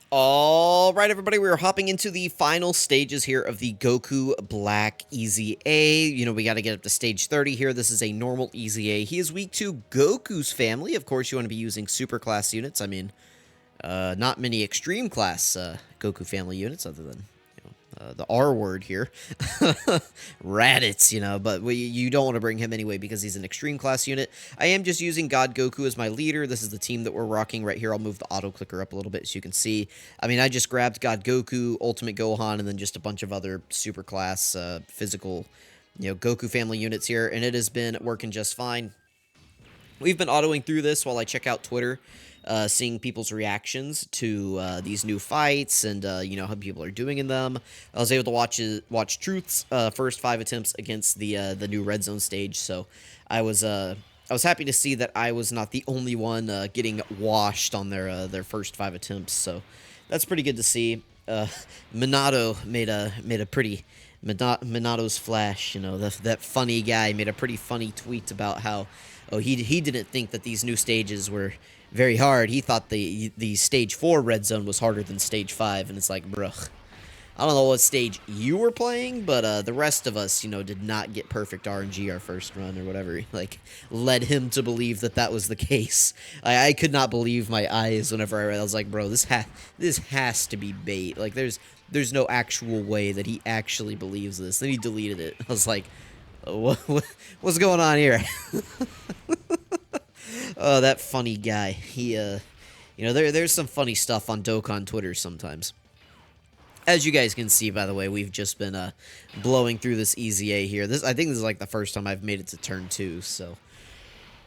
All right, everybody, we're hopping into the final stages here of the Goku Black Easy A. You know, we got to get up to stage 30 here. This is a normal Easy A. He is weak to Goku's family. Of course, you want to be using super class units. I mean, not many extreme class Goku family units other than the R word here. Raditz, you know, but you don't want to bring him anyway because he's an extreme class unit. I am just using God Goku as my leader. This is the team that we're rocking right here. I'll move the auto clicker up a little bit so you can see. I mean, I just grabbed God Goku, Ultimate Gohan, and then just a bunch of other super class physical, Goku family units here, and it has been working just fine. We've been autoing through this while I check out Twitter, seeing people's reactions to these new fights and how people are doing in them. I was able to watch Truth's first 5 attempts against the new Red Zone stage, so I was happy to see that I was not the only one getting washed on their first 5 attempts. So that's pretty good to see. Minato made a pretty Minato's Flash, that funny guy made a pretty funny tweet about how he didn't think that these new stages were very hard. He thought the stage 4 red zone was harder than stage 5, and it's like, bruh. I don't know what stage you were playing, but the rest of us, did not get perfect RNG our first run or whatever. Like, led him to believe that that was the case. I could not believe my eyes whenever I read. I was like, bro, this has to be bait. Like, there's no actual way that he actually believes this. Then he deleted it. I was like, what's going on here? Oh, that funny guy. He, there's some funny stuff on Dokkan Twitter sometimes. As you guys can see, by the way, we've just been blowing through this Easy A here. I think this is like the first time I've made it to turn 2, so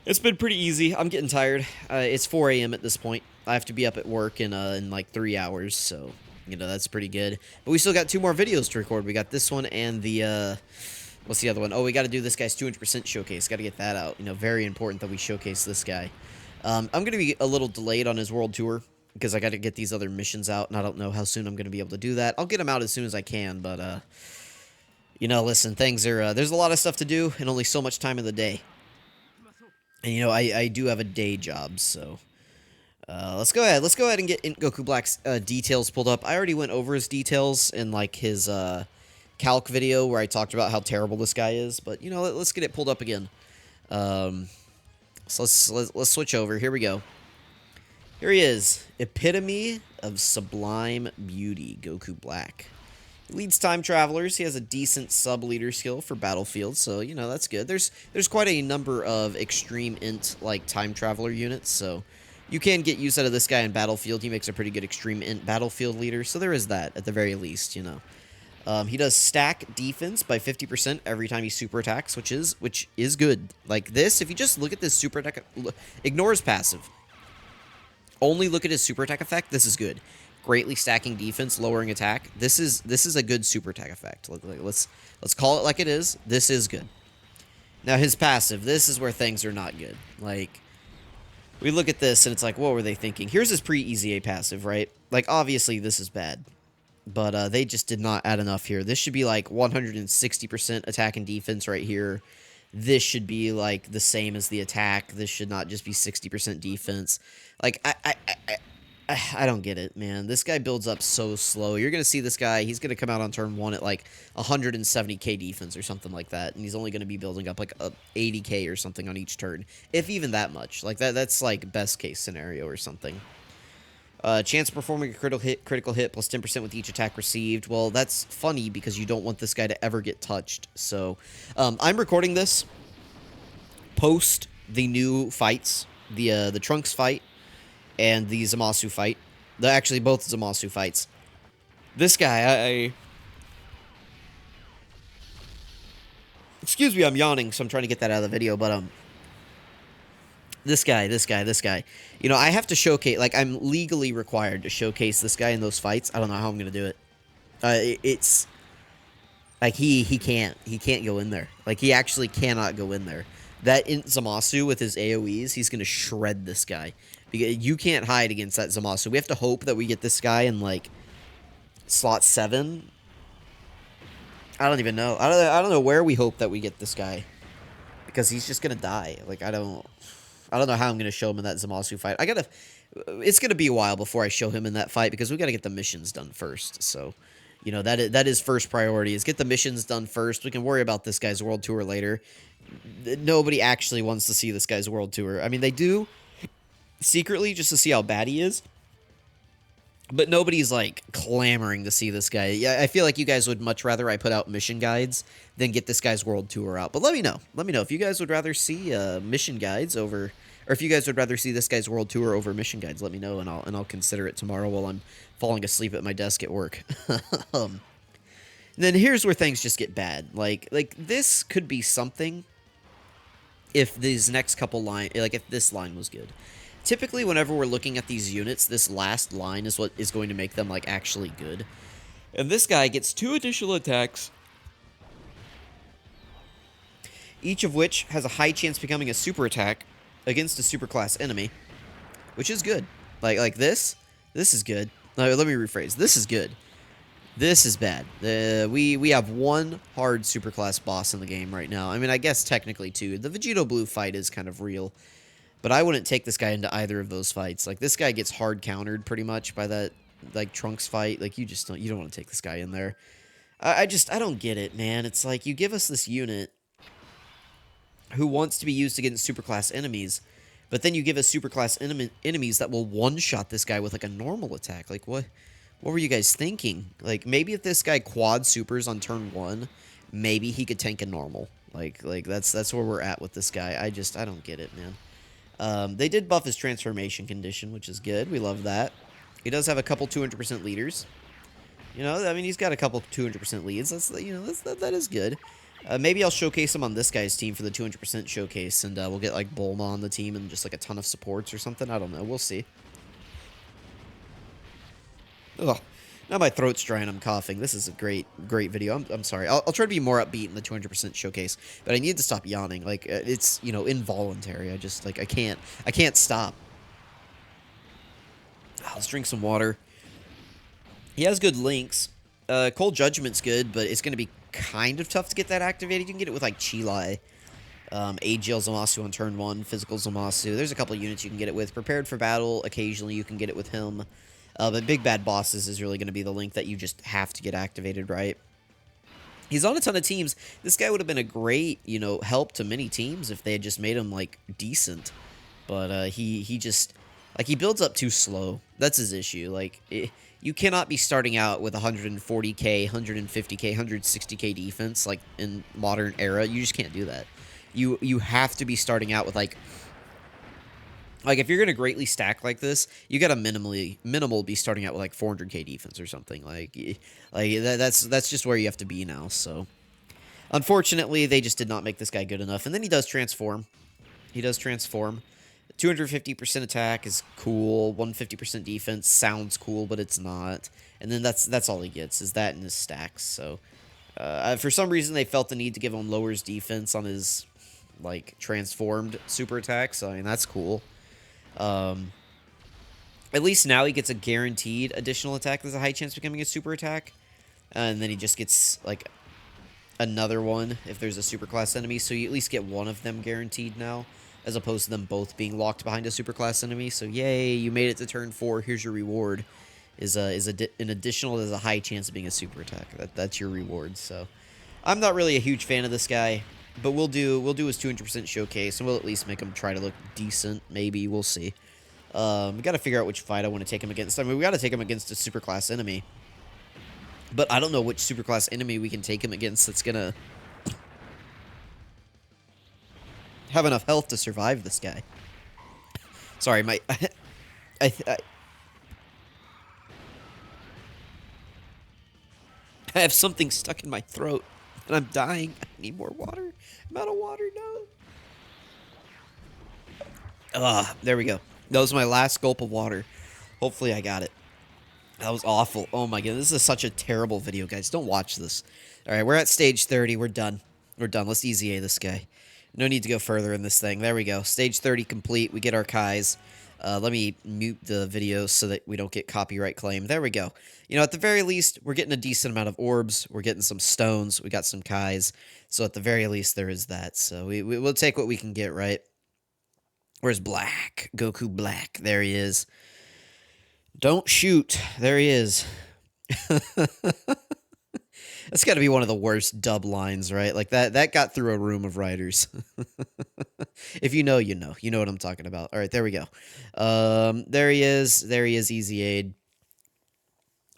it's been pretty easy. I'm getting tired. It's 4 a.m. at this point. I have to be up at work in like 3 hours, so that's pretty good. But we still got 2 more videos to record. We got this one and the what's the other one? Oh, we got to do this guy's 200% showcase. Got to get that out. Very important that we showcase this guy. I'm going to be a little delayed on his world tour because I got to get these other missions out, and I don't know how soon I'm going to be able to do that. I'll get them out as soon as I can, but, listen, things are, there's a lot of stuff to do and only so much time in the day. And, I do have a day job, so let's go ahead. Let's go ahead and get Goku Black's details pulled up. I already went over his details in, like, his, calc video where I talked about how terrible this guy is, but let's get it pulled up again. So let's switch over. Here we go. Here he is, epitome of sublime beauty, Goku Black. He leads time travelers. He has a decent sub-leader skill for Battlefield, so that's good. There's quite a number of extreme int like time traveler units, so you can get use out of this guy in Battlefield. He makes a pretty good extreme int Battlefield leader, so there is that at the very least, He does stack defense by 50% every time he super attacks, which is good. Like this, if you just look at this super attack, ignore his passive. Only look at his super attack effect. This is good. Greatly stacking defense, lowering attack. This is a good super attack effect. Let's call it like it is. This is good. Now his passive. This is where things are not good. Like we look at this and it's like, what were they thinking? Here's his pre-Easy A passive, right? Like obviously this is bad. But they just did not add enough here. This should be like 160% attack and defense right here. This should be like the same as the attack. This should not just be 60% defense. Like, I don't get it, man. This guy builds up so slow. You're going to see this guy. He's going to come out on turn 1 at like 170k defense or something like that. And he's only going to be building up like a 80k or something on each turn. If even that much. Like, that's like best case scenario or something. Chance of performing a critical hit plus 10% with each attack received. Well, that's funny because you don't want this guy to ever get touched. So, I'm recording this post the new fights, the Trunks fight and the Zamasu fight. Actually, both Zamasu fights. This guy, excuse me, I'm yawning, so I'm trying to get that out of the video, but, This guy. I have to showcase, like, I'm legally required to showcase this guy in those fights. I don't know how I'm going to do it. It's, like, he can't go in there. Like, he actually cannot go in there. That Zamasu with his AoEs, he's going to shred this guy. Because you can't hide against that Zamasu. We have to hope that we get this guy in, like, slot 7. I don't even know. I don't know where we hope that we get this guy. Because he's just going to die. Like, I don't know how I'm going to show him in that Zamasu fight. It's going to be a while before I show him in that fight because we got to get the missions done first. So, you know, that is first priority is get the missions done first. We can worry about this guy's world tour later. Nobody actually wants to see this guy's world tour. I mean, they do secretly just to see how bad he is. But nobody's, like, clamoring to see this guy. Yeah, I feel like you guys would much rather I put out mission guides than get this guy's world tour out. But let me know. Let me know if you guys would rather see mission guides over... Or if you guys would rather see this guy's world tour over mission guides, let me know, and I'll consider it tomorrow while I'm falling asleep at my desk at work. Then here's where things just get bad. Like this could be something if these next couple if this line was good. Typically, whenever we're looking at these units, this last line is what is going to make them, like, actually good. And this guy gets 2 additional attacks, each of which has a high chance becoming a super attack against a superclass enemy, which is good. Like this is good. Let me rephrase. This is good. This is bad. We have 1 hard superclass boss in the game right now. I mean, I guess technically 2. The Vegito Blue fight is kind of real. But I wouldn't take this guy into either of those fights. Like, this guy gets hard countered pretty much by that, like, Trunks fight. Like, you don't want to take this guy in there. I don't get it, man. It's like, you give us this unit who wants to be used against superclass enemies, but then you give us superclass enemies that will one-shot this guy with, like, a normal attack. Like, what were you guys thinking? Like, maybe if this guy quad supers on turn 1, maybe he could tank a normal. Like that's where we're at with this guy. I don't get it, man. They did buff his transformation condition, which is good. We love that. He does have a couple 200% leaders. You know, I mean, he's got a couple 200% leads. That is good. Maybe I'll showcase him on this guy's team for the 200% showcase, and we'll get, like, Bulma on the team and just, like, a ton of supports or something. I don't know. We'll see. Ugh. Now my throat's dry and I'm coughing. This is a great video. I'm sorry. I'll try to be more upbeat in the 200% showcase, but I need to stop yawning. Like, it's, you know, involuntary. I just, like, I can't stop. Let's drink some water. He has good links. Cold Judgment's good, but it's going to be kind of tough to get that activated. You can get it with, like, Chilai. AGL Zamasu on turn 1, Physical Zamasu. There's a couple units you can get it with. Prepared for Battle, occasionally you can get it with him. But Big Bad Bosses is really going to be the link that you just have to get activated, right? He's on a ton of teams. This guy would have been a great, you know, help to many teams if they had just made him, like, decent. But he just, like, he builds up too slow. That's his issue. Like, you cannot be starting out with 140k, 150k, 160k defense, like, in modern era. You just can't do that. You have to be starting out with, like, if you're going to greatly stack like this, you got to minimal be starting out with, like, 400k defense or something. Like that's just where you have to be now, so. Unfortunately, they just did not make this guy good enough. And then he does transform. 250% attack is cool. 150% defense sounds cool, but it's not. And then that's all he gets, is that in his stacks, so. For some reason, they felt the need to give him lowers defense on his, like, transformed super attack, so, I mean, that's cool. At least now he gets a guaranteed additional attack that's a high chance of becoming a super attack. And then he just gets, like, another one if there's a superclass enemy. So you at least get one of them guaranteed now, as opposed to them both being locked behind a superclass enemy. So yay, you made it to turn 4. Here's your reward. An additional, there's a high chance of being a super attack. That's your reward. So I'm not really a huge fan of this guy. But we'll do his 200% showcase, and we'll at least make him try to look decent. Maybe. We'll see. We got to figure out which fight I want to take him against. I mean, we got to take him against a superclass enemy. But I don't know which superclass enemy we can take him against that's going to have enough health to survive this guy. Sorry, I have something stuck in my throat. And I'm dying. I need more water. I'm out of water, no. There we go. That was my last gulp of water. Hopefully I got it. That was awful. Oh my god, this is such a terrible video, guys. Don't watch this. Alright, we're at stage 30. We're done. We're done. Let's easy A this guy. No need to go further in this thing. There we go. Stage 30 complete. We get our Kais. Let me mute the video so that we don't get copyright claim. There we go. You know, at the very least, we're getting a decent amount of orbs. We're getting some stones. We got some Kais. So at the very least, there is that. So we'll take what we can get, right? Where's Black? Goku Black. There he is. Don't shoot. There he is. That's got to be one of the worst dub lines, right? Like that got through a room of writers. If you know, you know. You know what I'm talking about. All right, there we go. There he is. There he is, Easy Aid.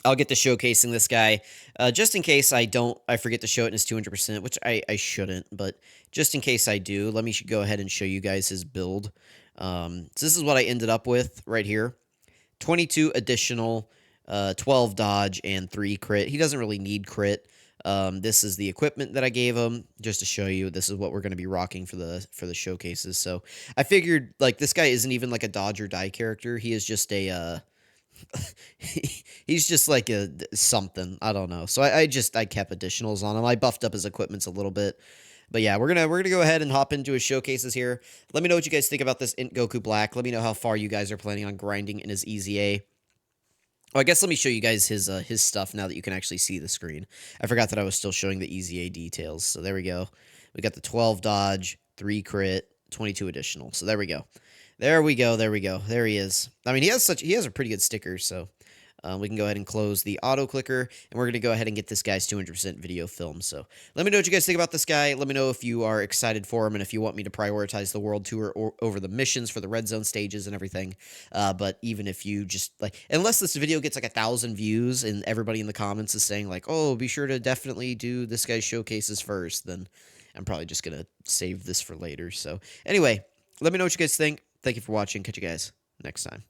I'll get to showcasing this guy, just in case I forget to show it in his 200%, which I shouldn't, but just in case I do, let me go ahead and show you guys his build. So this is what I ended up with right here. 22 additional, 12 dodge, and 3 crit. He doesn't really need crit. This is the equipment that I gave him, just to show you this is what we're going to be rocking for the showcases. So I figured, like, this guy isn't even like a dodge or die character. He is just a he's just like a something. I don't know. So I kept additionals on him. I buffed up his equipments a little bit. But yeah, we're gonna go ahead and hop into his showcases here. Let me know what you guys think about this INT Goku Black. Let me know how far you guys are planning on grinding in his Easy A. Oh, I guess let me show you guys his stuff now that you can actually see the screen. I forgot that I was still showing the Easy A details. So there we go. We got the 12 dodge, 3 crit, 22 additional. So there we go. There we go. There we go. There he is. I mean, he has a pretty good sticker, so we can go ahead and close the auto clicker, and we're going to go ahead and get this guy's 200% video film. So let me know what you guys think about this guy. Let me know if you are excited for him and if you want me to prioritize the world tour over the missions for the red zone stages and everything. But even if you just like, unless this video gets like 1,000 views and everybody in the comments is saying like, oh, be sure to definitely do this guy's showcases first, then I'm probably just going to save this for later. So anyway, let me know what you guys think. Thank you for watching. Catch you guys next time.